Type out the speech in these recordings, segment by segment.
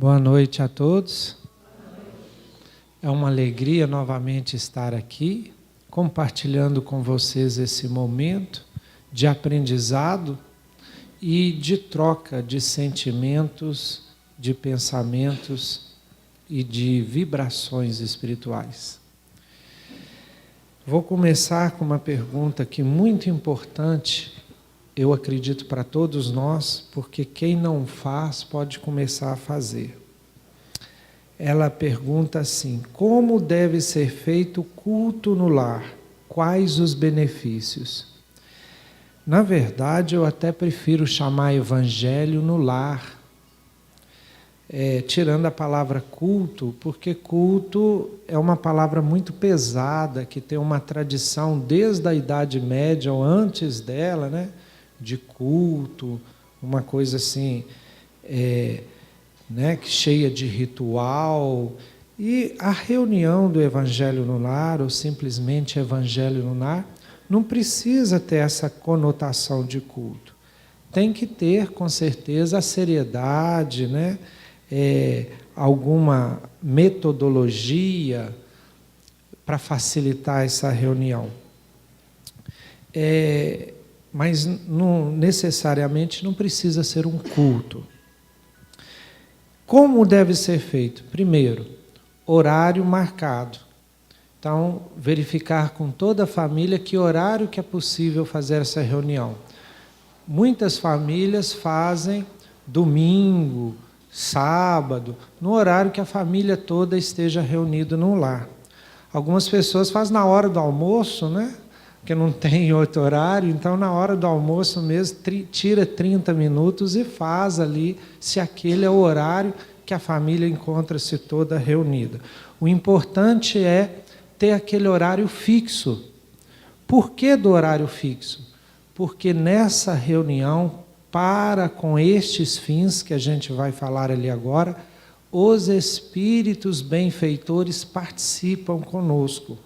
Boa noite a todos. É uma alegria novamente estar aqui, compartilhando com vocês esse momento de aprendizado e de troca de sentimentos, de pensamentos e de vibrações espirituais. Vou começar com uma pergunta que é muito importante, eu acredito para todos nós, porque quem não faz pode começar a fazer. Ela pergunta assim: como deve ser feito o culto no lar? Quais os benefícios? Na verdade, eu até prefiro chamar evangelho no lar, tirando a palavra culto, porque culto é uma palavra muito pesada, que tem uma tradição desde a Idade Média ou antes dela, né? De culto, uma coisa assim, cheia de ritual. E a reunião do Evangelho no Lar, ou simplesmente Evangelho no Lar, não precisa ter essa conotação de culto. Tem que ter, com certeza, a seriedade, né? Alguma metodologia para facilitar essa reunião. Mas necessariamente não precisa ser um culto. Como deve ser feito? Primeiro, horário marcado. Então, verificar com toda a família que horário que é possível fazer essa reunião. Muitas famílias fazem domingo, sábado, no horário que a família toda esteja reunida no lar. Algumas pessoas fazem na hora do almoço, né? Porque não tem outro horário, então na hora do almoço mesmo, tira 30 minutos e faz ali, se aquele é o horário que a família encontra-se toda reunida. O importante é ter aquele horário fixo. Por que do horário fixo? Porque nessa reunião, para com estes fins que a gente vai falar ali agora, os espíritos benfeitores participam conosco.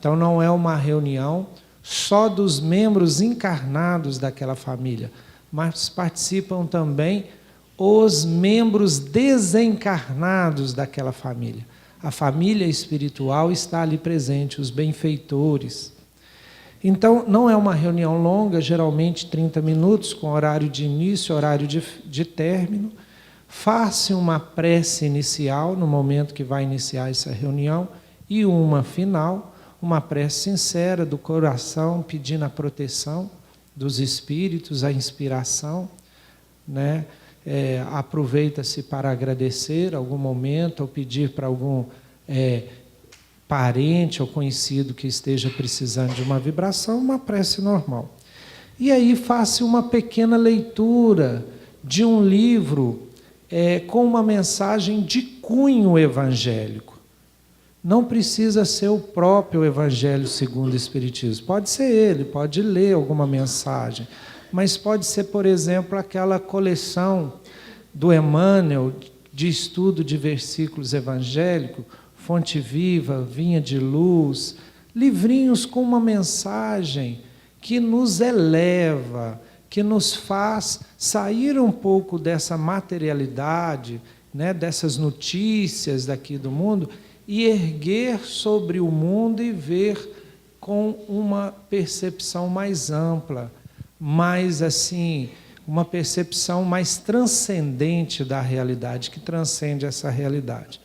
Então não é uma reunião só dos membros encarnados daquela família, mas participam também os membros desencarnados daquela família. A família espiritual está ali presente, os benfeitores. Então não é uma reunião longa, geralmente 30 minutos, com horário de início, horário de término. Faça uma prece inicial no momento que vai iniciar essa reunião e uma final. Uma prece sincera do coração, pedindo a proteção dos espíritos, a inspiração, né? Aproveita-se para agradecer algum momento, ou pedir para algum parente ou conhecido que esteja precisando de uma vibração, uma prece normal. E aí faça uma pequena leitura de um livro com uma mensagem de cunho evangélico. Não precisa ser o próprio Evangelho segundo o Espiritismo. Pode ser ele, pode ler alguma mensagem. Mas pode ser, por exemplo, aquela coleção do Emmanuel de estudo de versículos evangélicos, Fonte Viva, Vinha de Luz, livrinhos com uma mensagem que nos eleva, que nos faz sair um pouco dessa materialidade, né, dessas notícias daqui do mundo, e erguer sobre o mundo e ver com uma percepção mais ampla, mais assim, uma percepção mais transcendente da realidade, que transcende essa realidade.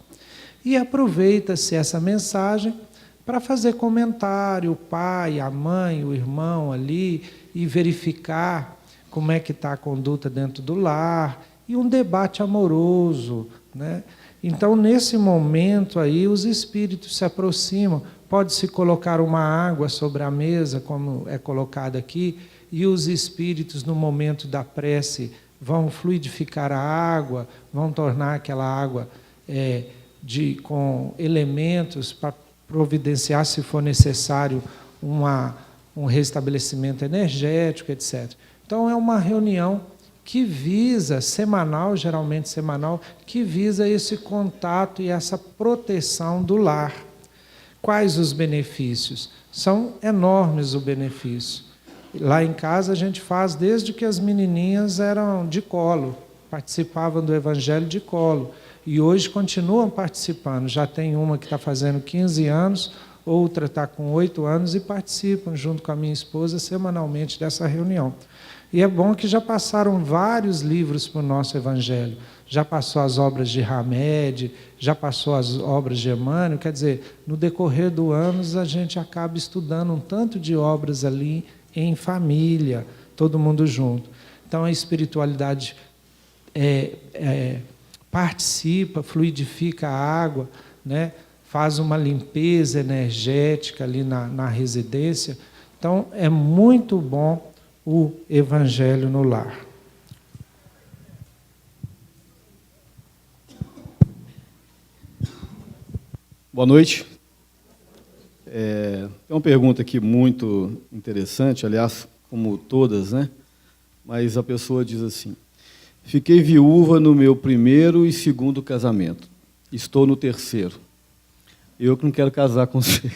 E aproveita-se essa mensagem para fazer comentário, o pai, a mãe, o irmão ali, e verificar como é que está a conduta dentro do lar, e um debate amoroso, né? Então, nesse momento aí, os espíritos se aproximam, pode-se colocar uma água sobre a mesa, como é colocado aqui, e os espíritos, no momento da prece, vão fluidificar a água, vão tornar aquela água com elementos para providenciar, se for necessário, um restabelecimento energético, etc. Então, é uma reunião que visa, geralmente semanal, que visa esse contato e essa proteção do lar. Quais os benefícios? São enormes o benefício. Lá em casa a gente faz desde que as menininhas eram de colo, participavam do Evangelho de colo. e hoje continuam participando. Já tem uma que está fazendo 15 anos, outra está com 8 anos e participam, junto com a minha esposa, semanalmente dessa reunião. E é bom que já passaram vários livros para o nosso Evangelho. Já passou as obras de Hamed, já passou as obras de Emmanuel. Quer dizer, no decorrer do anos, a gente acaba estudando um tanto de obras ali em família, todo mundo junto. Então, a espiritualidade participa, fluidifica a água, né? Faz uma limpeza energética ali na residência. Então, é muito bom o Evangelho no lar. Boa noite. Tem uma pergunta aqui muito interessante, aliás, como todas, né? Mas a pessoa diz assim: fiquei viúva no meu primeiro e segundo casamento. Estou no terceiro. Eu que não quero casar com você.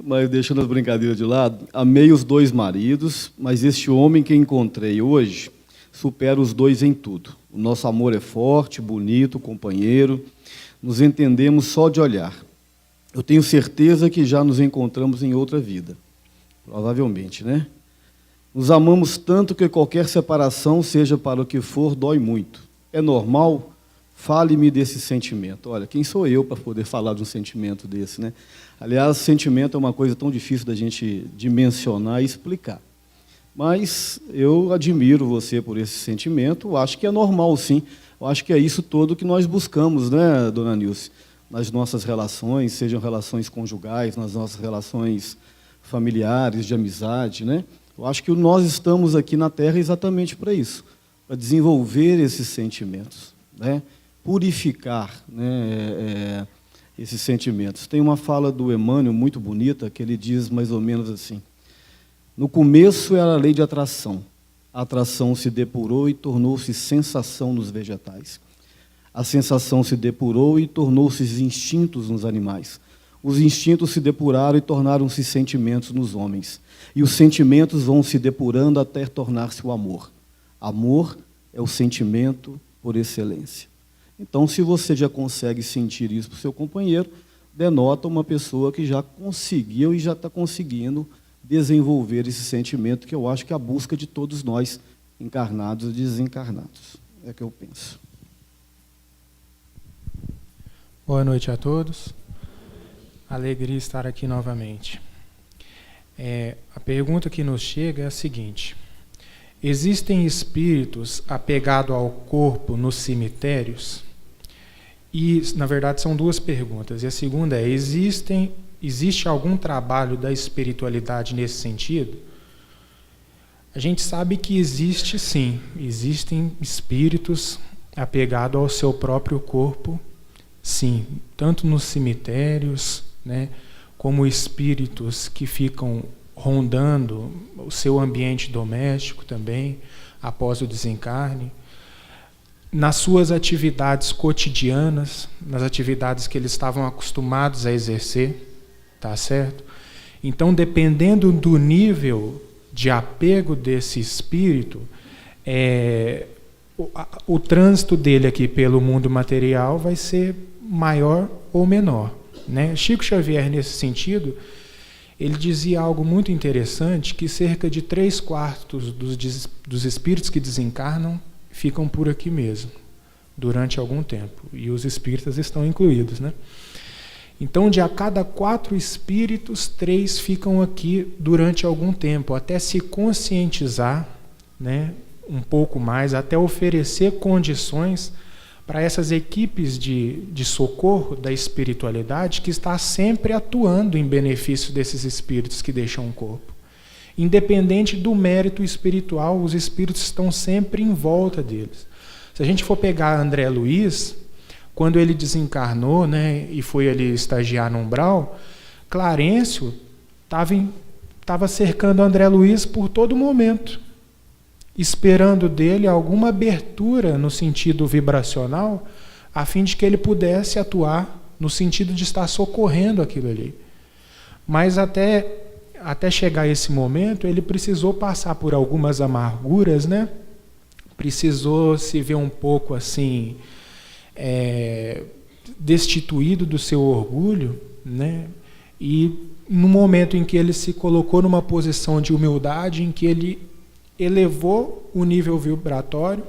Mas deixando as brincadeiras de lado, amei os 2 maridos, mas este homem que encontrei hoje supera os 2 em tudo. O nosso amor é forte, bonito, companheiro, nos entendemos só de olhar. Eu tenho certeza que já nos encontramos em outra vida. Provavelmente, né? Nos amamos tanto que qualquer separação, seja para o que for, dói muito. É normal? Fale-me desse sentimento. Olha, quem sou eu para poder falar de um sentimento desse, né? Aliás, sentimento é uma coisa tão difícil da gente dimensionar e explicar. Mas eu admiro você por esse sentimento, acho que é normal, sim. Eu acho que é isso todo que nós buscamos, né, dona Nilce? Nas nossas relações, sejam relações conjugais, nas nossas relações familiares, de amizade, né? Eu acho que nós estamos aqui na Terra exatamente para isso, para desenvolver esses sentimentos, né? Purificar, né, esses sentimentos. Tem uma fala do Emmanuel muito bonita, que ele diz mais ou menos assim: no começo era a lei de atração. A atração se depurou e tornou-se sensação nos vegetais. A sensação se depurou e tornou-se instintos nos animais. Os instintos se depuraram e tornaram-se sentimentos nos homens. E os sentimentos vão se depurando até tornar-se o amor. Amor é o sentimento por excelência. Então, se você já consegue sentir isso para o seu companheiro, denota uma pessoa que já conseguiu e já está conseguindo desenvolver esse sentimento, que eu acho que é a busca de todos nós, encarnados e desencarnados. É o que eu penso. Boa noite a todos. Alegria estar aqui novamente. A pergunta que nos chega é a seguinte: existem espíritos apegados ao corpo nos cemitérios? E, na verdade, são 2 perguntas. E a segunda é: existe algum trabalho da espiritualidade nesse sentido? A gente sabe que existe, sim. Existem espíritos apegados ao seu próprio corpo, sim. Tanto nos cemitérios, né, como espíritos que ficam rondando o seu ambiente doméstico também, após o desencarne, nas suas atividades cotidianas, nas atividades que eles estavam acostumados a exercer, tá certo? Então, dependendo do nível de apego desse espírito, o trânsito dele aqui pelo mundo material vai ser maior ou menor, né? Chico Xavier, nesse sentido, ele dizia algo muito interessante, que cerca de 3/4 dos espíritos que desencarnam ficam por aqui mesmo, durante algum tempo. E os espíritas estão incluídos, né? Então, de a cada 4 espíritos, 3 ficam aqui durante algum tempo, até se conscientizar, né, um pouco mais, até oferecer condições para essas equipes de socorro da espiritualidade, que está sempre atuando em benefício desses espíritos que deixam o corpo. Independente do mérito espiritual, os espíritos estão sempre em volta deles. Se a gente for pegar André Luiz, quando ele desencarnou, né, e foi ali estagiar no umbral, Clarencio estava cercando André Luiz por todo momento, esperando dele alguma abertura no sentido vibracional, a fim de que ele pudesse atuar no sentido de estar socorrendo aquilo ali. Mas até chegar esse momento, ele precisou passar por algumas amarguras, né, precisou se ver um pouco assim, destituído do seu orgulho, né? E no momento em que ele se colocou numa posição de humildade, em que ele elevou o nível vibratório,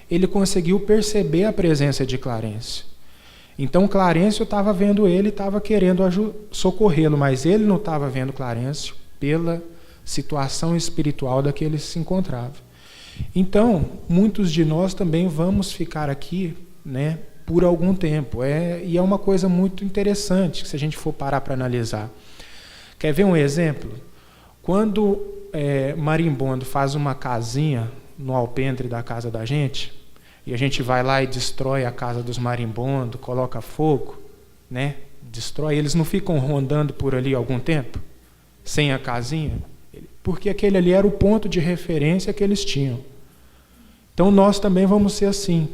ele conseguiu perceber a presença de Clarencio. Então Clarencio estava vendo ele, estava querendo socorrê-lo, mas ele não estava vendo Clarencio pela situação espiritual da que ele se encontrava. Então, muitos de nós também vamos ficar aqui, né, por algum tempo. E é uma coisa muito interessante, se a gente for parar para analisar. Quer ver um exemplo? Quando marimbondo faz uma casinha no alpendre da casa da gente, e a gente vai lá e destrói a casa dos marimbondos, coloca fogo, né? Destrói, eles não ficam rondando por ali algum tempo, sem a casinha? Porque aquele ali era o ponto de referência que eles tinham. Então nós também vamos ser assim.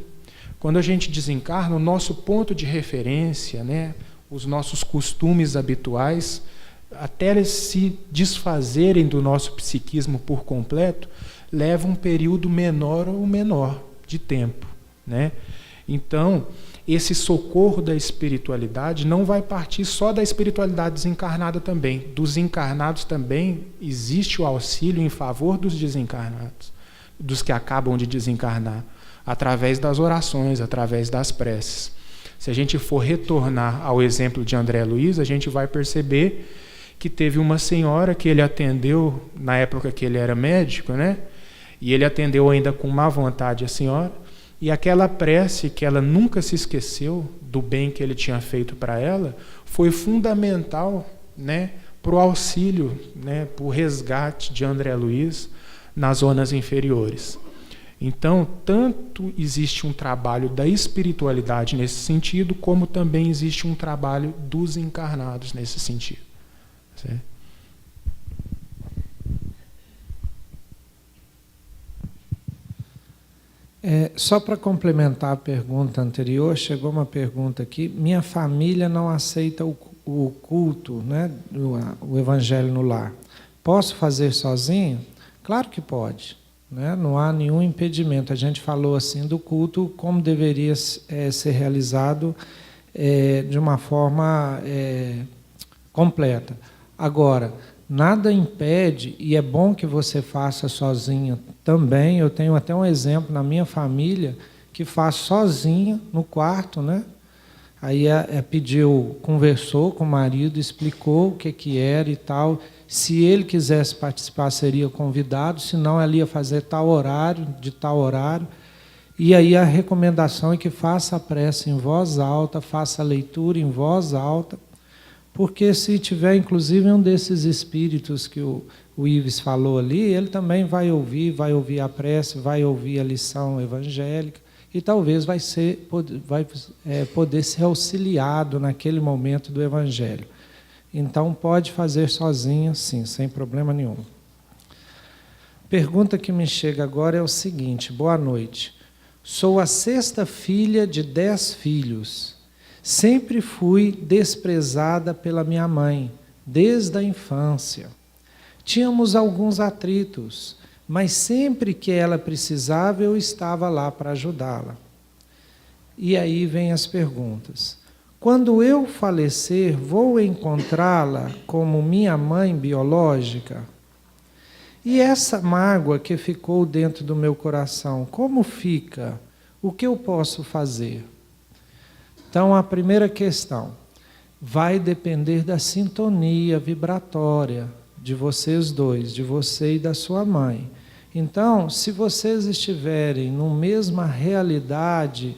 Quando a gente desencarna, o nosso ponto de referência, né? Os nossos costumes habituais, até eles se desfazerem do nosso psiquismo por completo, leva um período menor ou menor de tempo, né? Então, esse socorro da espiritualidade não vai partir só da espiritualidade desencarnada também. Dos encarnados também existe o auxílio em favor dos desencarnados, dos que acabam de desencarnar, através das orações, através das preces. Se a gente for retornar ao exemplo de André Luiz, a gente vai perceber que teve uma senhora que ele atendeu na época que ele era médico, né? E ele atendeu ainda com má vontade a senhora, e aquela prece que ela nunca se esqueceu do bem que ele tinha feito para ela, foi fundamental, né, para o auxílio, né, para o resgate de André Luiz nas zonas inferiores. Então, tanto existe um trabalho da espiritualidade nesse sentido, como também existe um trabalho dos encarnados nesse sentido. Certo? Só para complementar a pergunta anterior, chegou uma pergunta aqui. Minha família não aceita o culto, né, o evangelho no lar. Posso fazer sozinho? Claro que pode, né? Não há nenhum impedimento. A gente falou assim do culto como deveria ser realizado de uma forma completa. Agora, nada impede, e é bom que você faça sozinha também. Eu tenho até um exemplo na minha família que faz sozinha no quarto, né? Aí conversou com o marido, explicou o que era e tal. Se ele quisesse participar, seria convidado, senão ela ia fazer tal horário, de tal horário. E aí a recomendação é que faça a prece em voz alta, faça a leitura em voz alta, porque se tiver, inclusive, um desses espíritos que o Ives falou ali, ele também vai ouvir a prece, vai ouvir a lição evangélica, e talvez vai poder ser auxiliado naquele momento do evangelho. Então, pode fazer sozinha, sim, sem problema nenhum. Pergunta que me chega agora é o seguinte: boa noite. Sou a 6ª filha de 10 filhos. Sempre fui desprezada pela minha mãe, desde a infância. Tínhamos alguns atritos, mas sempre que ela precisava, eu estava lá para ajudá-la. E aí vem as perguntas. Quando eu falecer, vou encontrá-la como minha mãe biológica? E essa mágoa que ficou dentro do meu coração, como fica? O que eu posso fazer? Então, a primeira questão vai depender da sintonia vibratória de vocês dois, de você e da sua mãe. Então, se vocês estiverem numa mesma realidade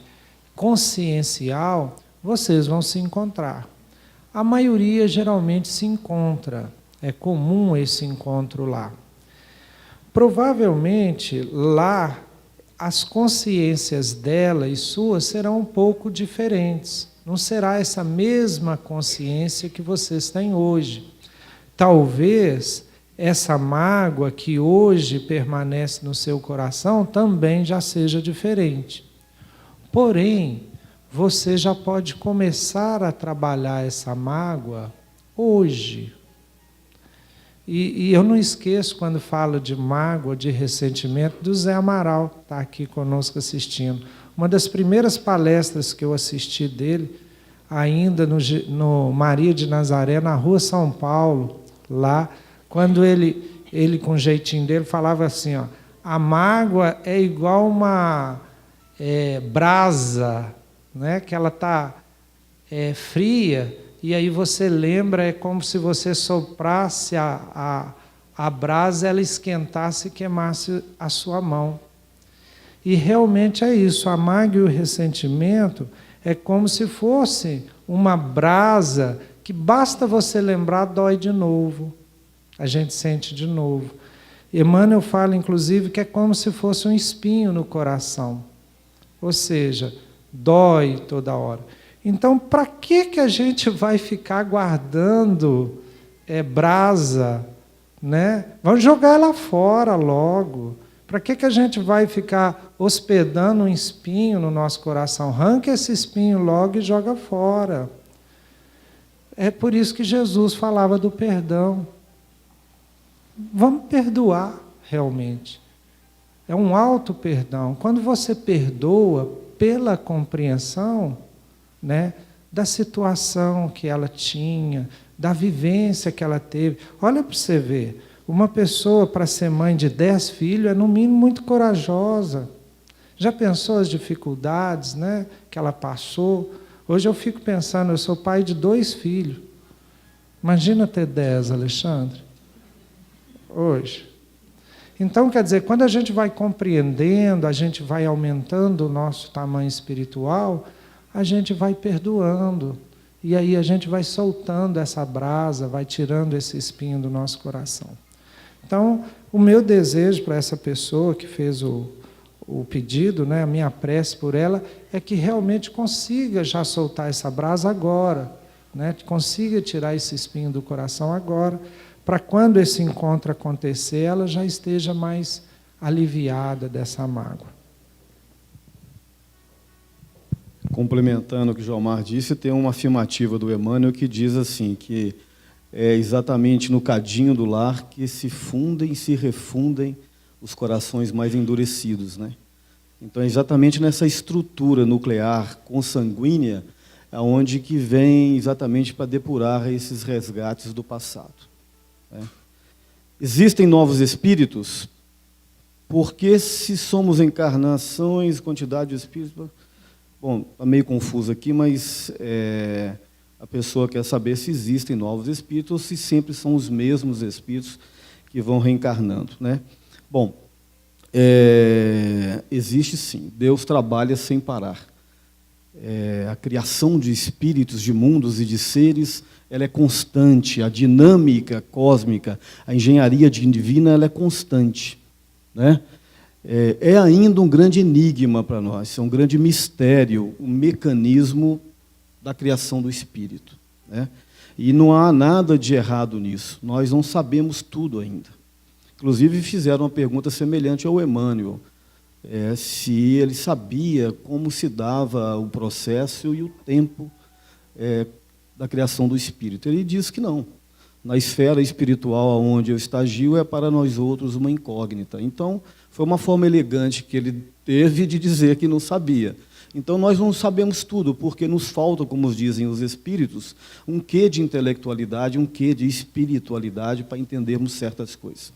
consciencial, vocês vão se encontrar. A maioria geralmente se encontra, é comum esse encontro lá. Provavelmente, lá, as consciências dela e suas serão um pouco diferentes. Não será essa mesma consciência que vocês têm hoje. Talvez essa mágoa que hoje permanece no seu coração também já seja diferente. Porém, você já pode começar a trabalhar essa mágoa hoje. E eu não esqueço, quando falo de mágoa, de ressentimento, do Zé Amaral, que está aqui conosco assistindo. Uma das primeiras palestras que eu assisti dele, ainda no Maria de Nazaré, na Rua São Paulo, lá, quando ele com o jeitinho dele, falava assim, ó, a mágoa é igual uma brasa, né, que ela está fria, e aí você lembra, é como se você soprasse a brasa, ela esquentasse e queimasse a sua mão. E realmente é isso, a mágoa e o ressentimento é como se fosse uma brasa que basta você lembrar, dói de novo. A gente sente de novo. Emmanuel fala, inclusive, que é como se fosse um espinho no coração. Ou seja, dói toda hora. Então, para que a gente vai ficar guardando brasa, né? Vamos jogar ela fora logo. Para que a gente vai ficar hospedando um espinho no nosso coração? Arranca esse espinho logo e joga fora. É por isso que Jesus falava do perdão. Vamos perdoar realmente. É um auto-perdão. Quando você perdoa pela compreensão, né, da situação que ela tinha, da vivência que ela teve. Olha para você ver, uma pessoa para ser mãe de 10 filhos é no mínimo muito corajosa. Já pensou as dificuldades, né, que ela passou? Hoje eu fico pensando, eu sou pai de 2 filhos. Imagina ter 10, Alexandre. Hoje. Então, quer dizer, quando a gente vai compreendendo, a gente vai aumentando o nosso tamanho espiritual, a gente vai perdoando. E aí a gente vai soltando essa brasa, vai tirando esse espinho do nosso coração. Então, o meu desejo para essa pessoa que fez o pedido, né, a minha prece por ela, é que realmente consiga já soltar essa brasa agora, né, consiga tirar esse espinho do coração agora, para quando esse encontro acontecer, ela já esteja mais aliviada dessa mágoa. Complementando o que o Jomar disse, tem uma afirmativa do Emmanuel que diz assim, que é exatamente no cadinho do lar que se fundem e se refundem os corações mais endurecidos, né? Então, é exatamente nessa estrutura nuclear consanguínea aonde que vem exatamente para depurar esses resgates do passado, né? Existem novos espíritos, porque se somos encarnações, quantidade de espíritos... Bom, está meio confuso aqui, mas a pessoa quer saber se existem novos espíritos ou se sempre são os mesmos espíritos que vão reencarnando, né? Bom, existe sim, Deus trabalha sem parar. A criação de espíritos, de mundos e de seres, ela é constante, a dinâmica cósmica, a engenharia divina, ela é constante, né? É ainda um grande enigma para nós, é um grande mistério, o mecanismo da criação do espírito, né? E não há nada de errado nisso, nós não sabemos tudo ainda. Inclusive fizeram uma pergunta semelhante ao Emmanuel, se ele sabia como se dava o processo e o tempo da criação do espírito. Ele disse que não. Na esfera espiritual onde eu estagio é para nós outros uma incógnita. Então, foi uma forma elegante que ele teve de dizer que não sabia. Então, nós não sabemos tudo, porque nos falta, como dizem os espíritos, um quê de intelectualidade, um quê de espiritualidade para entendermos certas coisas.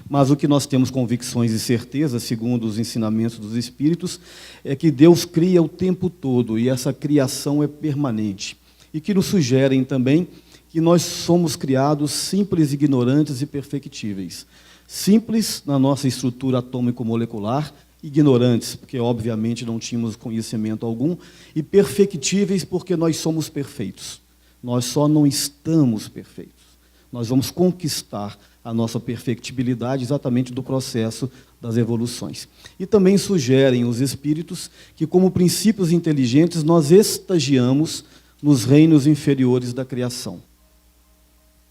Mas o que nós temos convicções e certeza, segundo os ensinamentos dos espíritos, é que Deus cria o tempo todo, e essa criação é permanente. E que nos sugerem também que nós somos criados simples, ignorantes e perfectíveis. Simples na nossa estrutura atômico-molecular, ignorantes, porque obviamente não tínhamos conhecimento algum, e perfectíveis porque nós somos perfeitos. Nós só não estamos perfeitos. Nós vamos conquistar a nossa perfectibilidade exatamente do processo das evoluções. E também sugerem os espíritos que, como princípios inteligentes, nós estagiamos nos reinos inferiores da criação.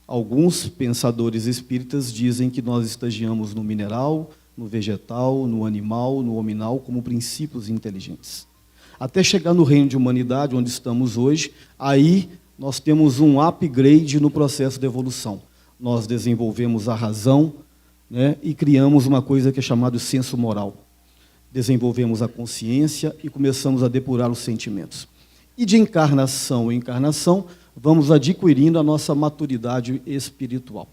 Alguns pensadores espíritas dizem que nós estagiamos no mineral, no vegetal, no animal, no hominal, como princípios inteligentes. Até chegar no reino de humanidade, onde estamos hoje, aí nós temos um upgrade no processo de evolução. nós desenvolvemos a razão, né, e criamos uma coisa que é chamada senso moral. Desenvolvemos a consciência e começamos a depurar os sentimentos. E de encarnação em encarnação, vamos adquirindo a nossa maturidade espiritual.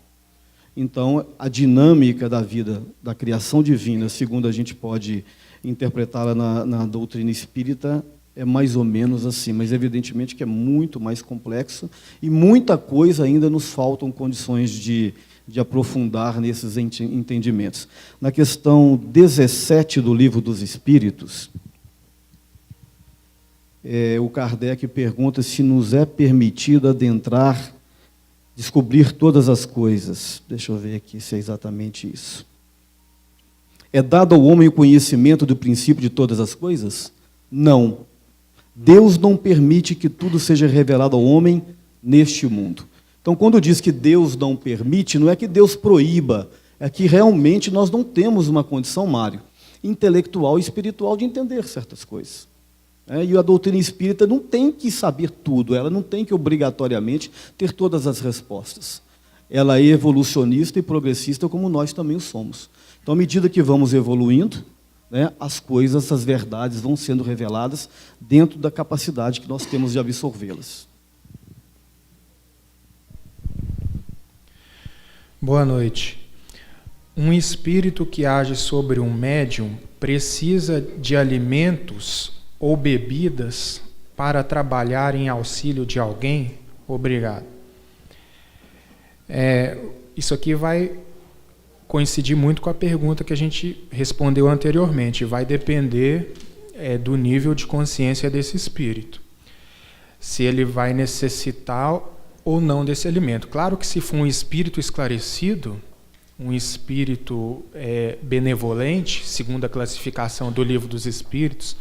Então, a dinâmica da vida, da criação divina, segundo a gente pode interpretá-la na doutrina espírita, é mais ou menos assim, mas evidentemente que é muito mais complexo e muita coisa ainda nos faltam condições de aprofundar nesses entendimentos. Na questão 17 do Livro dos Espíritos, o Kardec pergunta se nos é permitido adentrar, descobrir todas as coisas. Deixa eu ver aqui se é exatamente isso. É dado ao homem o conhecimento do princípio de todas as coisas? Não. Deus não permite que tudo seja revelado ao homem neste mundo. Então, quando diz que Deus não permite, não é que Deus proíba, é que realmente nós não temos uma condição, Mário, intelectual e espiritual de entender certas coisas. E a doutrina espírita não tem que saber tudo, ela não tem que obrigatoriamente ter todas as respostas. Ela é evolucionista e progressista como nós também o somos. Então, à medida que vamos evoluindo, né, as coisas, as verdades vão sendo reveladas dentro da capacidade que nós temos de absorvê-las. Boa noite. Um espírito que age sobre um médium precisa de alimentos ou bebidas para trabalhar em auxílio de alguém? Obrigado. Isso aqui vai coincidir muito com a pergunta que a gente respondeu anteriormente. Vai depender do nível de consciência desse espírito. Se ele vai necessitar ou não desse alimento. Claro que se for um espírito esclarecido, um espírito benevolente, segundo a classificação do Livro dos Espíritos,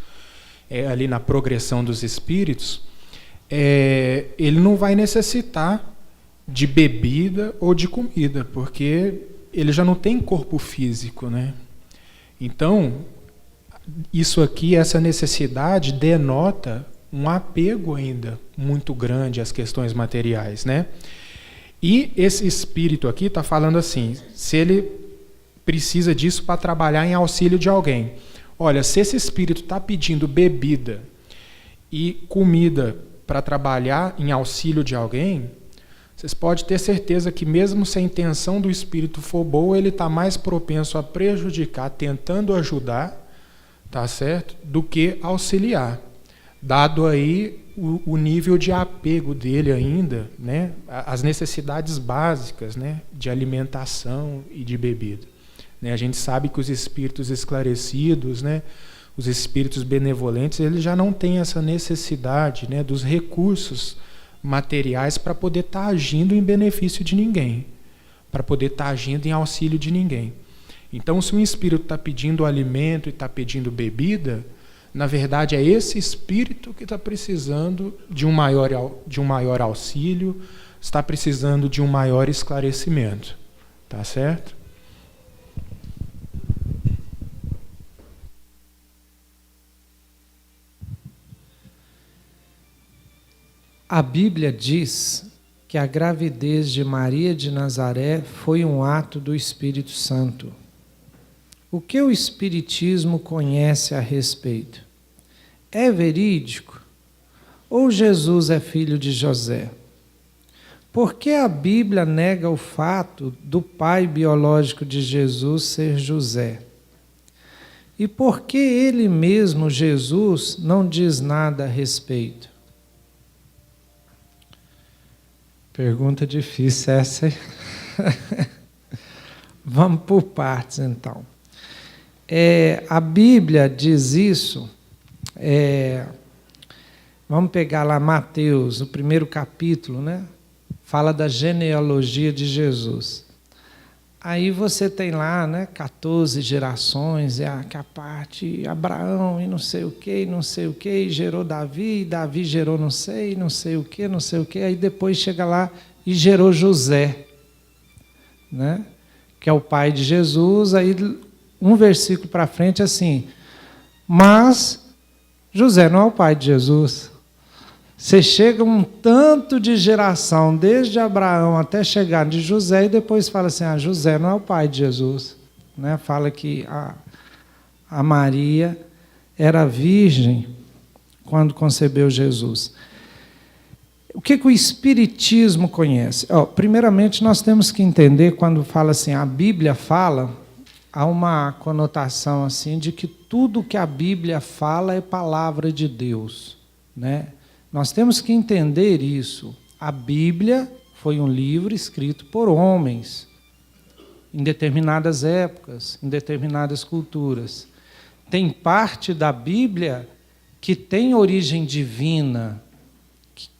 ali na progressão dos espíritos, ele não vai necessitar de bebida ou de comida, porque ele já não tem corpo físico, né? Então, isso aqui, essa necessidade denota um apego ainda muito grande às questões materiais, né? E esse espírito aqui está falando assim, se ele precisa disso para trabalhar em auxílio de alguém. Olha, se esse espírito está pedindo bebida e comida para trabalhar em auxílio de alguém, vocês podem ter certeza que mesmo se a intenção do espírito for boa, ele está mais propenso a prejudicar, tentando ajudar, tá certo? Do que auxiliar. Dado aí o nível de apego dele ainda, né? As necessidades básicas, né? De alimentação e de bebida. Né? A gente sabe que os espíritos esclarecidos, né? Os espíritos benevolentes, eles já não têm essa necessidade, né? Dos recursos materiais para poder estar agindo em benefício de ninguém, para poder estar agindo em auxílio de ninguém. Então, se um espírito está pedindo alimento e está pedindo bebida, na verdade é esse espírito que está precisando de um maior auxílio, está precisando de um maior esclarecimento. Tá certo? A Bíblia diz que a gravidez de Maria de Nazaré foi um ato do Espírito Santo. O que o Espiritismo conhece a respeito? É verídico? Ou Jesus é filho de José? Por que a Bíblia nega o fato do pai biológico de Jesus ser José? E por que ele mesmo, Jesus, não diz nada a respeito? Pergunta difícil essa, hein? Vamos por partes, então. A Bíblia diz isso, vamos pegar lá Mateus, o primeiro capítulo, né? Fala da genealogia de Jesus. Aí você tem lá, né, 14 gerações, que a parte Abraão e não sei o que, e gerou Davi, e Davi gerou não sei o que, aí depois chega lá e gerou José, né, que é o pai de Jesus. Aí um versículo para frente assim, mas José não é o pai de Jesus. Você chega um tanto de geração, desde Abraão até chegar de José, e depois fala assim, José não é o pai de Jesus. Né? Fala que a Maria era virgem quando concebeu Jesus. O que o Espiritismo conhece? Primeiramente, nós temos que entender, quando fala assim, a Bíblia fala, há uma conotação assim de que tudo que a Bíblia fala é palavra de Deus. Né? Nós temos que entender isso. A Bíblia foi um livro escrito por homens, em determinadas épocas, em determinadas culturas. Tem parte da Bíblia que tem origem divina,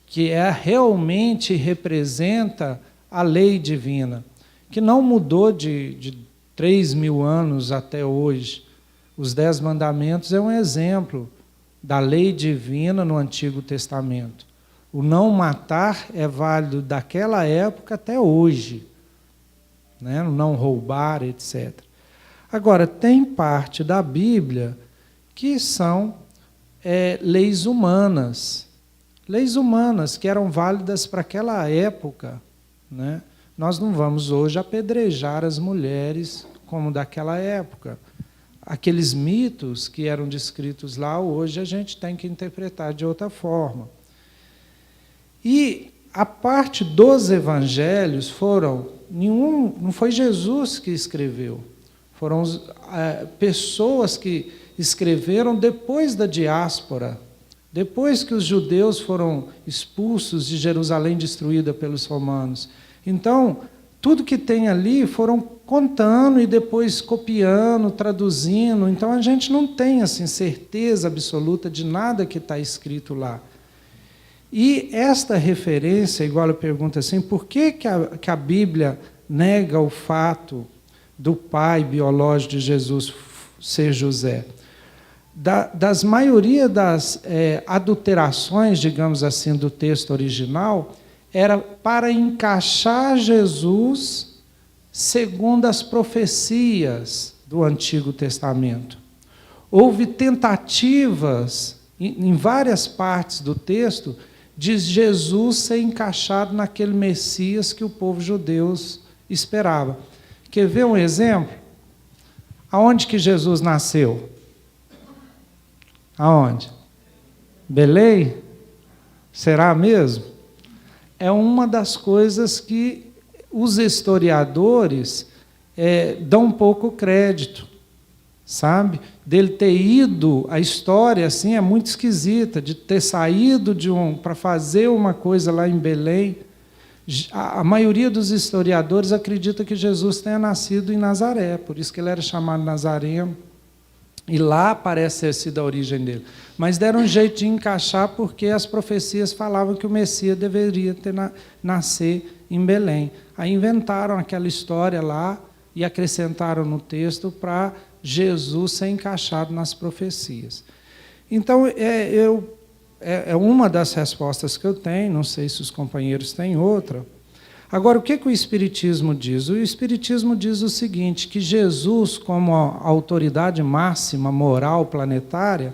que realmente representa a lei divina, que não mudou de 3.000 anos até hoje. Os 10 mandamentos é um exemplo da lei divina no Antigo Testamento. O não matar é válido daquela época até hoje, né? O não roubar, etc. Agora, tem parte da Bíblia que são leis humanas que eram válidas para aquela época. Né? Nós não vamos hoje apedrejar as mulheres como daquela época. Aqueles mitos que eram descritos lá, hoje a gente tem que interpretar de outra forma. E a parte dos evangelhos não foi Jesus que escreveu, foram pessoas que escreveram depois da diáspora, depois que os judeus foram expulsos de Jerusalém, destruída pelos romanos. Então, tudo que tem ali foram contando e depois copiando, traduzindo. Então, a gente não tem assim, certeza absoluta de nada que está escrito lá. E esta referência, igual eu pergunto assim, por que a Bíblia nega o fato do pai biológico de Jesus ser José? Das maioria das adulterações, digamos assim, do texto original, era para encaixar Jesus segundo as profecias do Antigo Testamento. Houve tentativas, em várias partes do texto, de Jesus ser encaixado naquele Messias que o povo judeu esperava. Quer ver um exemplo? Aonde que Jesus nasceu? Aonde? Belém? Será mesmo? É uma das coisas que os historiadores dão pouco crédito, sabe? Dele ter ido, a história assim é muito esquisita, de ter saído para fazer uma coisa lá em Belém. A maioria dos historiadores acredita que Jesus tenha nascido em Nazaré, por isso que ele era chamado Nazareno, e lá parece ter sido a origem dele. Mas deram um jeito de encaixar porque as profecias falavam que o Messias deveria nascer em Belém. Aí inventaram aquela história lá e acrescentaram no texto para Jesus ser encaixado nas profecias. Então, é uma das respostas que eu tenho, não sei se os companheiros têm outra. Agora, o que o Espiritismo diz? O Espiritismo diz o seguinte, que Jesus, como a autoridade máxima moral planetária,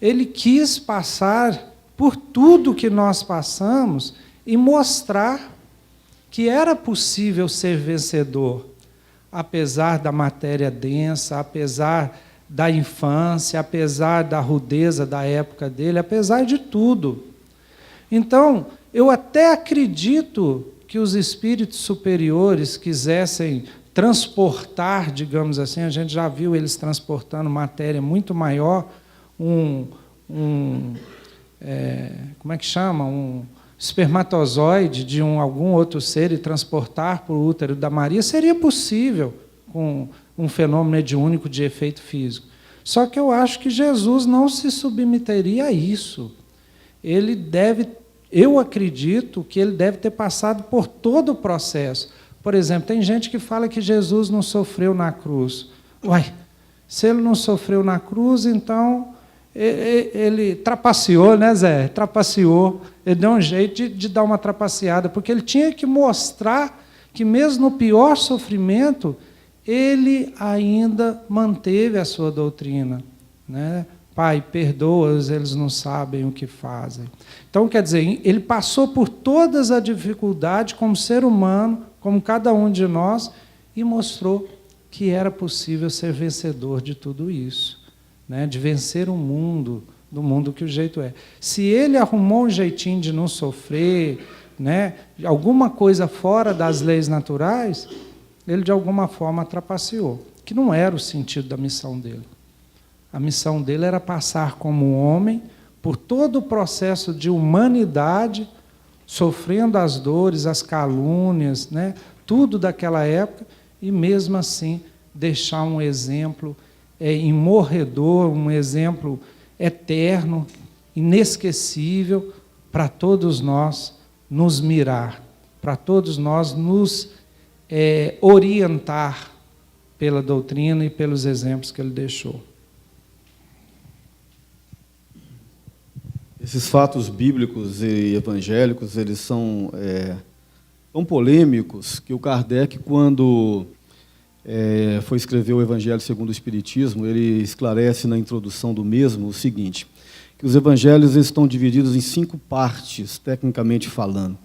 ele quis passar por tudo que nós passamos e mostrar que era possível ser vencedor, apesar da matéria densa, apesar da infância, apesar da rudeza da época dele, apesar de tudo. Então, eu até acredito que os espíritos superiores quisessem transportar, digamos assim, a gente já viu eles transportando matéria muito maior, como é que chama? Um espermatozoide de algum outro ser e transportar para o útero da Maria, seria possível com um fenômeno mediúnico de efeito físico. Só que eu acho que Jesus não se submeteria a isso. Eu acredito que ele deve ter passado por todo o processo. Por exemplo, tem gente que fala que Jesus não sofreu na cruz. Uai, se ele não sofreu na cruz, então ele trapaceou, né, Zé? Trapaceou. Ele deu um jeito de dar uma trapaceada, porque ele tinha que mostrar que, mesmo no pior sofrimento, ele ainda manteve a sua doutrina, né? Pai, perdoa-os, eles não sabem o que fazem. Então, quer dizer, ele passou por todas as dificuldades como ser humano, como cada um de nós, e mostrou que era possível ser vencedor de tudo isso, né? De vencer o mundo, do mundo que o jeito é. Se ele arrumou um jeitinho de não sofrer, né? Alguma coisa fora das leis naturais, ele de alguma forma trapaceou, que não era o sentido da missão dele. A missão dele era passar como homem por todo o processo de humanidade, sofrendo as dores, as calúnias, né? Tudo daquela época, e mesmo assim deixar um exemplo imorredor, um exemplo eterno, inesquecível, para todos nós nos mirar, para todos nós nos orientar pela doutrina e pelos exemplos que ele deixou. Esses fatos bíblicos e evangélicos, eles são tão polêmicos que o Kardec, quando foi escrever o Evangelho segundo o Espiritismo, ele esclarece na introdução do mesmo o seguinte, que os evangelhos estão divididos em 5 partes, tecnicamente falando.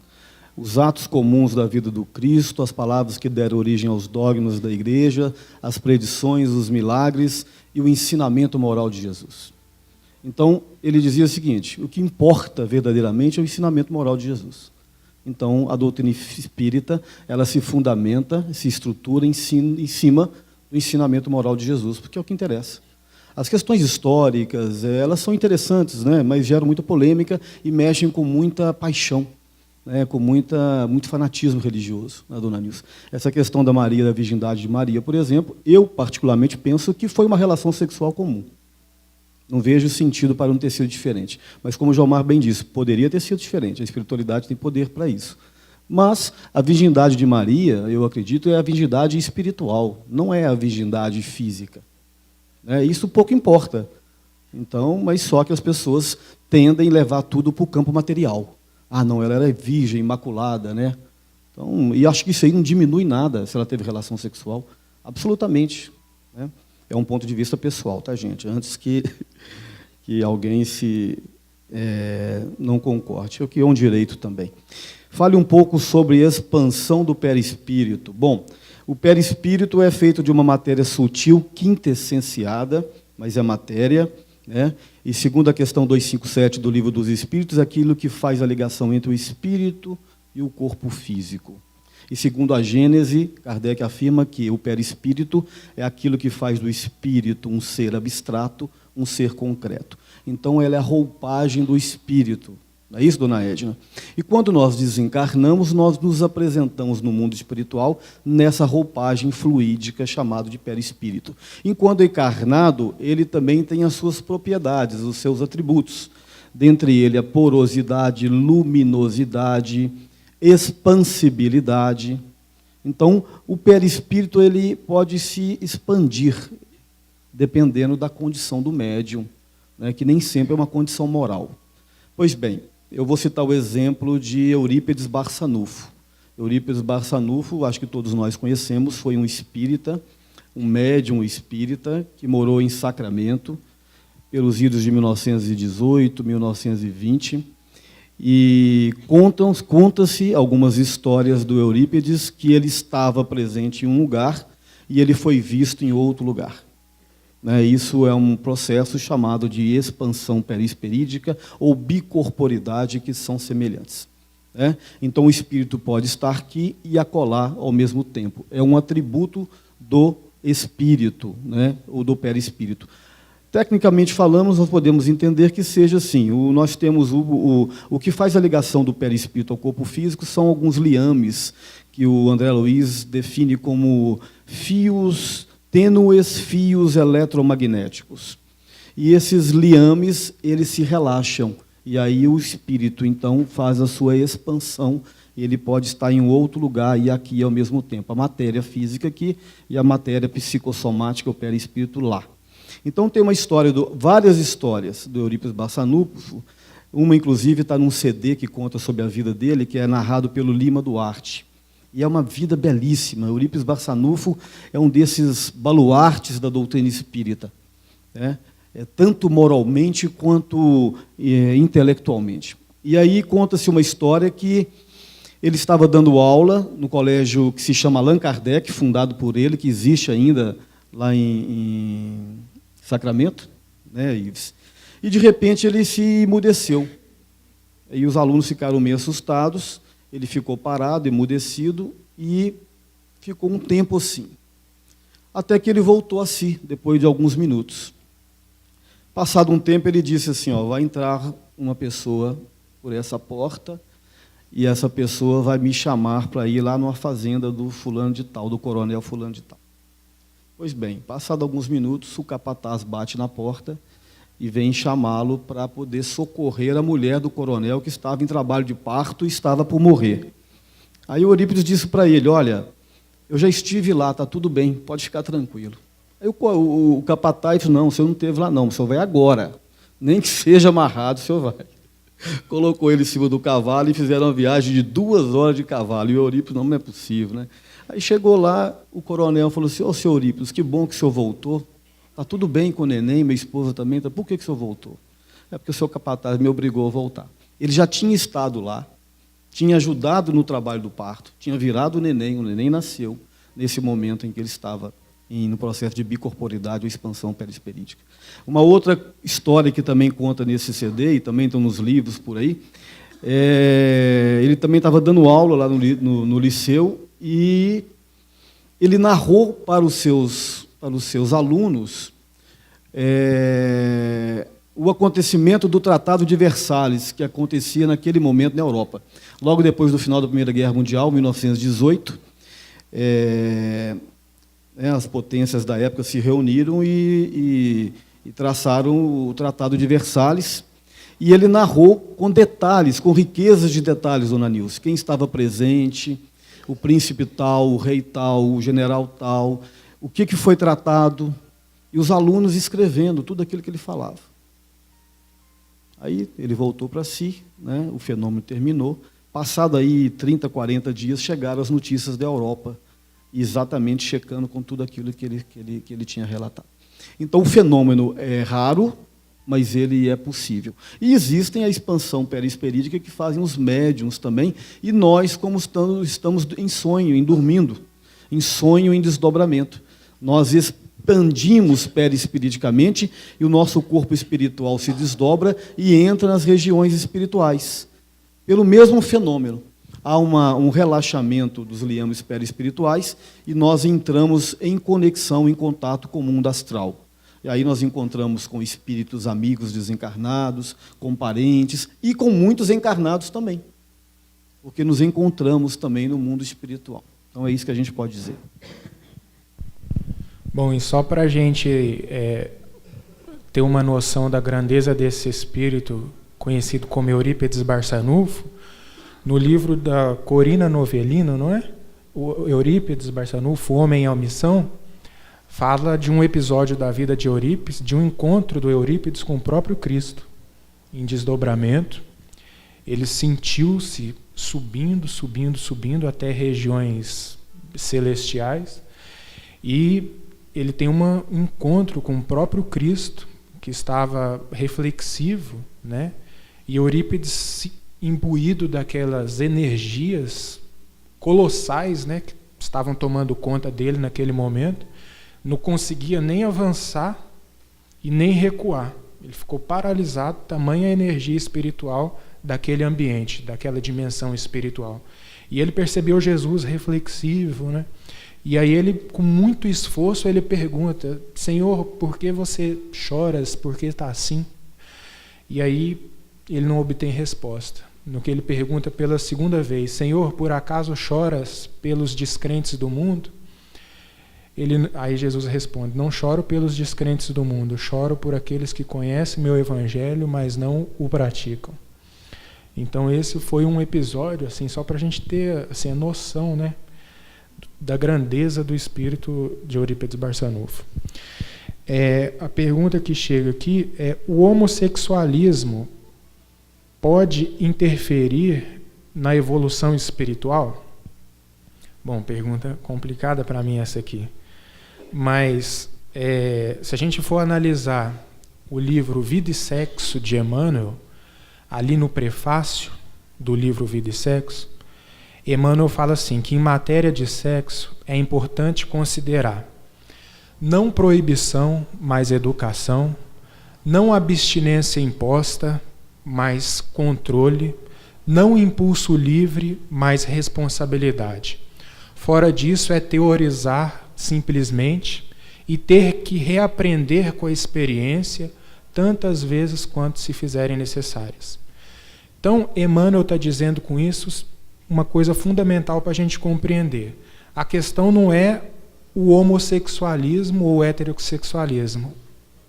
Os atos comuns da vida do Cristo, as palavras que deram origem aos dogmas da Igreja, as predições, os milagres e o ensinamento moral de Jesus. Então, ele dizia o seguinte, o que importa verdadeiramente é o ensinamento moral de Jesus. Então, a doutrina espírita, ela se fundamenta, se estrutura em cima do ensinamento moral de Jesus, porque é o que interessa. As questões históricas, elas são interessantes, né, mas geram muita polêmica e mexem com muita paixão, né, com muito fanatismo religioso, né, dona Nilce? Essa questão da Maria, da virgindade de Maria, por exemplo, eu particularmente penso que foi uma relação sexual comum. Não vejo sentido para não ter sido diferente. Mas, como o Jomar bem disse, poderia ter sido diferente. A espiritualidade tem poder para isso. Mas a virgindade de Maria, eu acredito, é a virgindade espiritual, não é a virgindade física. Isso pouco importa. Então, mas só que as pessoas tendem a levar tudo para o campo material. Ah, não, ela era virgem, imaculada, né? Então, e acho que isso aí não diminui nada se ela teve relação sexual. Absolutamente, né? É um ponto de vista pessoal, tá, gente? Antes que alguém não concorde. O que é um direito também. Fale um pouco sobre expansão do perispírito. Bom, o perispírito é feito de uma matéria sutil, quintessenciada, mas é matéria, né? E segundo a questão 257 do Livro dos Espíritos, aquilo que faz a ligação entre o espírito e o corpo físico. E segundo a Gênese, Kardec afirma que o perispírito é aquilo que faz do espírito um ser abstrato, um ser concreto. Então, ela é a roupagem do espírito. Não é isso, dona Edna? E quando nós desencarnamos, nós nos apresentamos no mundo espiritual nessa roupagem fluídica chamada de perispírito. Enquanto encarnado, ele também tem as suas propriedades, os seus atributos. Dentre ele, a porosidade, luminosidade, expansibilidade. Então, o perispírito ele pode se expandir, dependendo da condição do médium, né, que nem sempre é uma condição moral. Pois bem, eu vou citar o exemplo de Eurípides Barçanufo. Eurípides Barçanufo, acho que todos nós conhecemos, foi um espírita, um médium espírita, que morou em Sacramento, pelos idos de 1918, 1920, e conta-se algumas histórias do Eurípides que ele estava presente em um lugar e ele foi visto em outro lugar. Isso é um processo chamado de expansão perispirídica ou bicorporidade, que são semelhantes. Então, o espírito pode estar aqui e acolá ao mesmo tempo. É um atributo do espírito, ou do perispírito. Tecnicamente falando, nós podemos entender que seja assim. Nós temos o que faz a ligação do perispírito ao corpo físico são alguns liames, que o André Luiz define como tênues fios eletromagnéticos. E esses liames, eles se relaxam. E aí o espírito, então, faz a sua expansão. Ele pode estar em outro lugar e aqui ao mesmo tempo. A matéria física aqui e a matéria psicossomática, o perispírito, lá. Então, tem várias histórias do Eurípides Barçanufo. Uma, inclusive, está num CD que conta sobre a vida dele, que é narrado pelo Lima Duarte. E é uma vida belíssima. Eurípides Barçanufo é um desses baluartes da doutrina espírita. tanto moralmente quanto intelectualmente. E aí conta-se uma história que ele estava dando aula no colégio que se chama Allan Kardec, fundado por ele, que existe ainda lá em Sacramento, né, Ives? E, de repente, ele se emudeceu. E os alunos ficaram meio assustados, ele ficou parado, emudecido, e ficou um tempo assim. Até que ele voltou a si, depois de alguns minutos. Passado um tempo, ele disse assim, vai entrar uma pessoa por essa porta, e essa pessoa vai me chamar para ir lá numa fazenda do fulano de tal, do coronel fulano de tal. Pois bem, passado alguns minutos, o capataz bate na porta e vem chamá-lo para poder socorrer a mulher do coronel que estava em trabalho de parto e estava por morrer. Aí o Eurípides disse para ele, olha, eu já estive lá, está tudo bem, pode ficar tranquilo. Aí o capataz disse, não, o senhor não esteve lá não, o senhor vai agora, nem que seja amarrado, o senhor vai. Colocou ele em cima do cavalo e fizeram uma viagem de 2 horas de cavalo. E o Eurípides, não é possível, né? Aí chegou lá, o coronel falou assim, senhor Eurípides, que bom que o senhor voltou. Está tudo bem com o neném, minha esposa também. Por que o senhor voltou? É porque o seu capataz me obrigou a voltar. Ele já tinha estado lá, tinha ajudado no trabalho do parto, tinha virado o neném nasceu nesse momento em que ele estava no processo de bicorporidade ou expansão perispirítica. Uma outra história que também conta nesse CD, e também estão nos livros por aí, ele também estava dando aula lá no liceu, e ele narrou para os seus alunos o acontecimento do Tratado de Versalhes, que acontecia naquele momento na Europa. Logo depois do final da Primeira Guerra Mundial, 1918, as potências da época se reuniram e traçaram o Tratado de Versalhes, e ele narrou com detalhes, com riquezas de detalhes, dona Nilce, quem estava presente, o príncipe tal, o rei tal, o general tal, o que foi tratado, e os alunos escrevendo tudo aquilo que ele falava. Aí ele voltou para si, né, o fenômeno terminou, passado aí 30, 40 dias, chegaram as notícias da Europa, exatamente checando com tudo aquilo que ele tinha relatado. Então, o fenômeno é raro, mas ele é possível. E existem a expansão perispirítica que fazem os médiuns também, e nós, como estamos em sonho, em dormindo, em sonho, em desdobramento. Nós expandimos perispiriticamente e o nosso corpo espiritual se desdobra e entra nas regiões espirituais, pelo mesmo fenômeno. Há um relaxamento dos liames perispirituais e nós entramos em conexão, em contato com o mundo astral. E aí nós encontramos com espíritos amigos desencarnados, com parentes e com muitos encarnados também, porque nos encontramos também no mundo espiritual. Então é isso que a gente pode dizer. Bom, e só para a gente ter uma noção da grandeza desse espírito, conhecido como Eurípides Barçanufo, no livro da Corina Novellino, não é? O Eurípides Barçanufo, O Homem e a Missão, fala de um episódio da vida de Eurípides, de um encontro do Eurípides com o próprio Cristo, em desdobramento. Ele sentiu-se subindo até regiões celestiais, e ele tem um encontro com o próprio Cristo, que estava reflexivo, né? E Eurípides, imbuído daquelas energias colossais, né, que estavam tomando conta dele naquele momento, não conseguia nem avançar e nem recuar. Ele ficou paralisado, tamanha energia espiritual daquele ambiente, daquela dimensão espiritual. E ele percebeu Jesus reflexivo, né? E aí ele, com muito esforço, ele pergunta: Senhor, por que você choras? Por que está assim? E aí ele não obtém resposta. No que ele pergunta pela segunda vez: Senhor, por acaso choras pelos descrentes do mundo? Aí Jesus responde: não choro pelos descrentes do mundo, choro por aqueles que conhecem meu evangelho, mas não o praticam. Então esse foi um episódio, assim, só para a gente ter assim, a noção, né, da grandeza do espírito de Eurípides Barçanufo. A pergunta que chega aqui é: o homossexualismo pode interferir na evolução espiritual? Bom, pergunta complicada para mim essa aqui. Mas, se a gente for analisar o livro Vida e Sexo de Emmanuel, ali no prefácio do livro Vida e Sexo, Emmanuel fala assim, que em matéria de sexo é importante considerar não proibição, mas educação, não abstinência imposta, mas controle, não impulso livre, mas responsabilidade. Fora disso é teorizar simplesmente e ter que reaprender com a experiência tantas vezes quanto se fizerem necessárias. Então, Emmanuel está dizendo com isso uma coisa fundamental para a gente compreender. A questão não é o homossexualismo ou o heterossexualismo.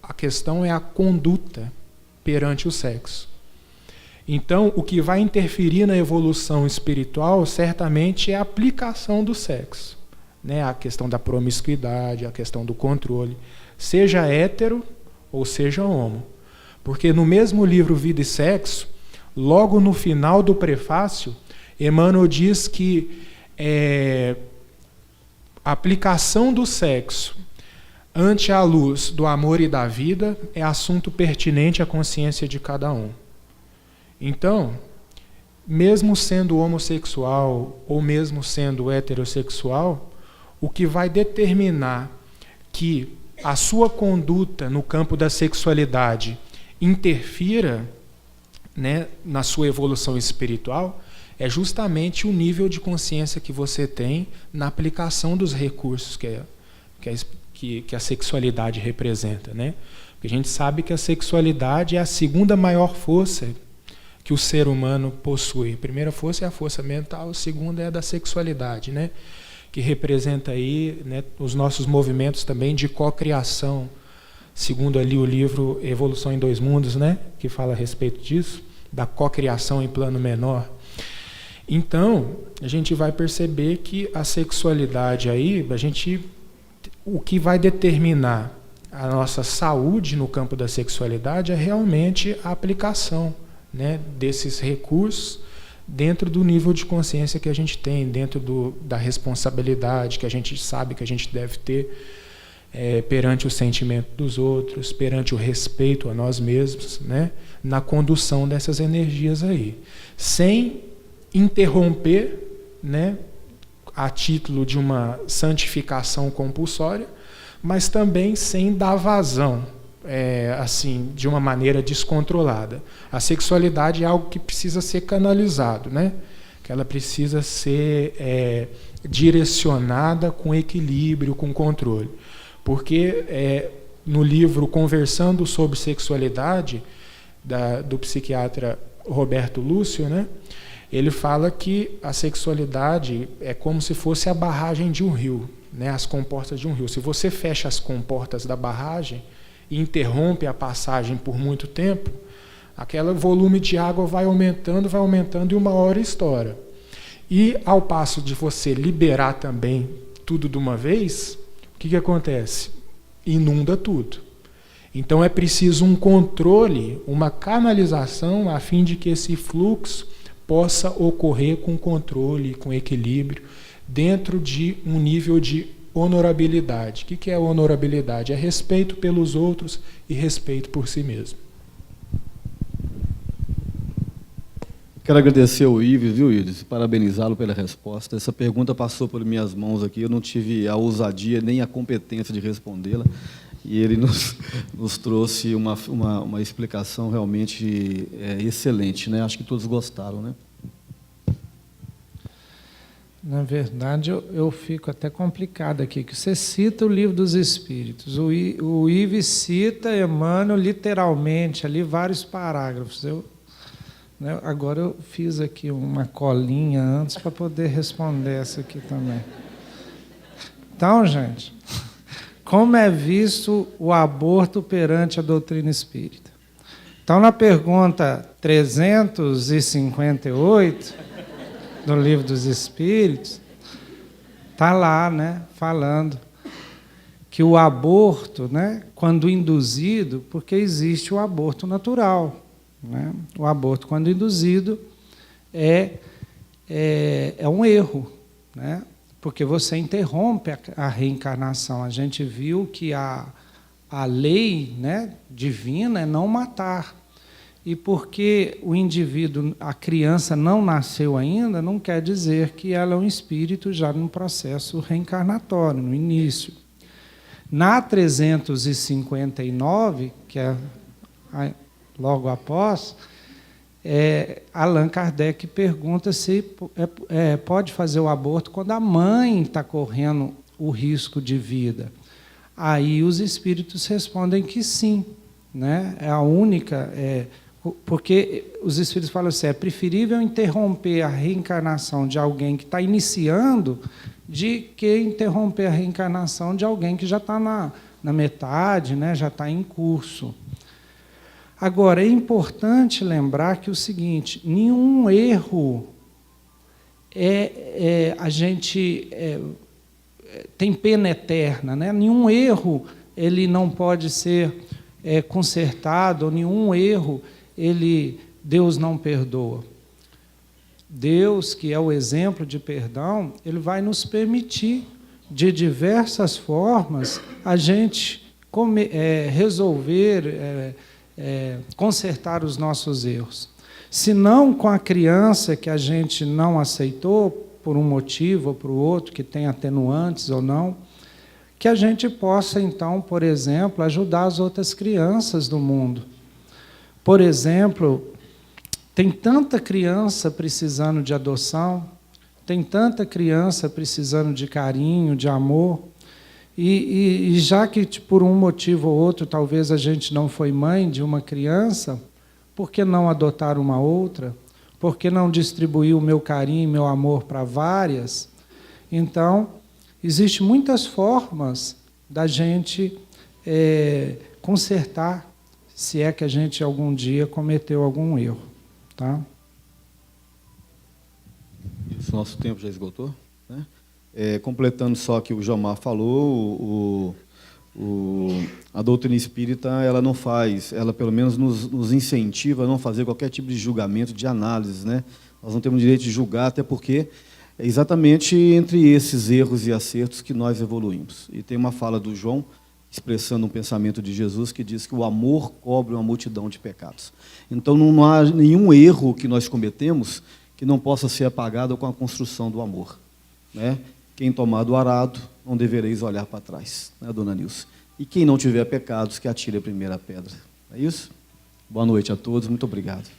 A questão é a conduta perante o sexo. Então, o que vai interferir na evolução espiritual, certamente, é a aplicação do sexo. Né? A questão da promiscuidade, a questão do controle, seja hétero ou seja homo. Porque no mesmo livro Vida e Sexo, logo no final do prefácio, Emmanuel diz que a aplicação do sexo ante a luz do amor e da vida é assunto pertinente à consciência de cada um. Então, mesmo sendo homossexual ou mesmo sendo heterossexual, o que vai determinar que a sua conduta no campo da sexualidade interfira, né, na sua evolução espiritual é justamente o nível de consciência que você tem na aplicação dos recursos que a sexualidade representa, né? Porque a gente sabe que a sexualidade é a segunda maior força que o ser humano possui. A primeira força é a força mental, a segunda é a da sexualidade, né? Que representa aí, né, os nossos movimentos também de cocriação, segundo ali o livro Evolução em Dois Mundos, né, que fala a respeito disso, da cocriação em plano menor. Então, a gente vai perceber que a sexualidade aí, o que vai determinar a nossa saúde no campo da sexualidade é realmente a aplicação, né, desses recursos dentro do nível de consciência que a gente tem, dentro da responsabilidade que a gente sabe que a gente deve ter perante o sentimento dos outros, perante o respeito a nós mesmos, né, na condução dessas energias aí, sem interromper, né, a título de uma santificação compulsória, mas também sem dar vazão, assim, de uma maneira descontrolada. A sexualidade é algo que precisa ser canalizado, né? Que ela precisa ser direcionada com equilíbrio, com controle. Porque no livro Conversando sobre Sexualidade, do psiquiatra Roberto Lúcio, né? Ele fala que a sexualidade é como se fosse a barragem de um rio, né? As comportas de um rio. Se você fecha as comportas da barragem e interrompe a passagem por muito tempo, aquele volume de água vai aumentando e uma hora estoura. E ao passo de você liberar também tudo de uma vez, o que acontece? Inunda tudo. Então é preciso um controle, uma canalização, a fim de que esse fluxo possa ocorrer com controle, com equilíbrio, dentro de um nível de honorabilidade. O que é honorabilidade? É respeito pelos outros e respeito por si mesmo. Quero agradecer ao Ives, viu, Ives? Parabenizá-lo pela resposta. Essa pergunta passou por minhas mãos aqui, eu não tive a ousadia nem a competência de respondê-la, e ele nos trouxe uma explicação realmente excelente, né? Acho que todos gostaram, né? Na verdade, eu fico até complicado aqui, que você cita o Livro dos Espíritos, o Ives cita Emmanuel literalmente, ali vários parágrafos. Agora eu fiz aqui uma colinha antes para poder responder essa aqui também. Então, gente, como é visto o aborto perante a doutrina espírita? Então, na pergunta 358 do Livro dos Espíritos, está lá, né, falando que o aborto, né, quando induzido, porque existe o aborto natural, né? O aborto, quando induzido, é um erro, né? Porque você interrompe a reencarnação. A gente viu que a a lei, né, divina é não matar. E porque o indivíduo, a criança não nasceu ainda, não quer dizer que ela é um espírito já no processo reencarnatório, no início. Na 359, que é logo após, Allan Kardec pergunta se pode fazer o aborto quando a mãe está correndo o risco de vida. Aí os espíritos respondem que sim, né? É a única... porque os espíritos falam assim, é preferível interromper a reencarnação de alguém que está iniciando de que interromper a reencarnação de alguém que já está na metade, né? Já está em curso. Agora, é importante lembrar que o seguinte, nenhum erro a gente tem pena eterna, né? Nenhum erro ele não pode ser consertado, ou nenhum erro Deus não perdoa. Deus, que é o exemplo de perdão, ele vai nos permitir, de diversas formas, a gente resolver, consertar os nossos erros. Se não com a criança que a gente não aceitou, por um motivo ou por outro, que tem atenuantes ou não, que a gente possa, então, por exemplo, ajudar as outras crianças do mundo. Por exemplo, tem tanta criança precisando de adoção, tem tanta criança precisando de carinho, de amor, e já que por um motivo ou outro talvez a gente não foi mãe de uma criança, por que não adotar uma outra? Por que não distribuir o meu carinho e meu amor para várias? Então, existem muitas formas da gente consertar, se é que a gente algum dia cometeu algum erro. Tá? Isso, nosso tempo já esgotou, né? Completando só que o Jomar falou, a doutrina espírita ela não faz, ela pelo menos nos incentiva a não fazer qualquer tipo de julgamento, de análise, né? Nós não temos direito de julgar, até porque é exatamente entre esses erros e acertos que nós evoluímos. E tem uma fala do João, expressando um pensamento de Jesus, que diz que o amor cobre uma multidão de pecados. Então, não há nenhum erro que nós cometemos que não possa ser apagado com a construção do amor, né? Quem tomar do arado, não devereis olhar para trás, né, dona Nilce? E quem não tiver pecados, que atire a primeira pedra. É isso? Boa noite a todos, muito obrigado.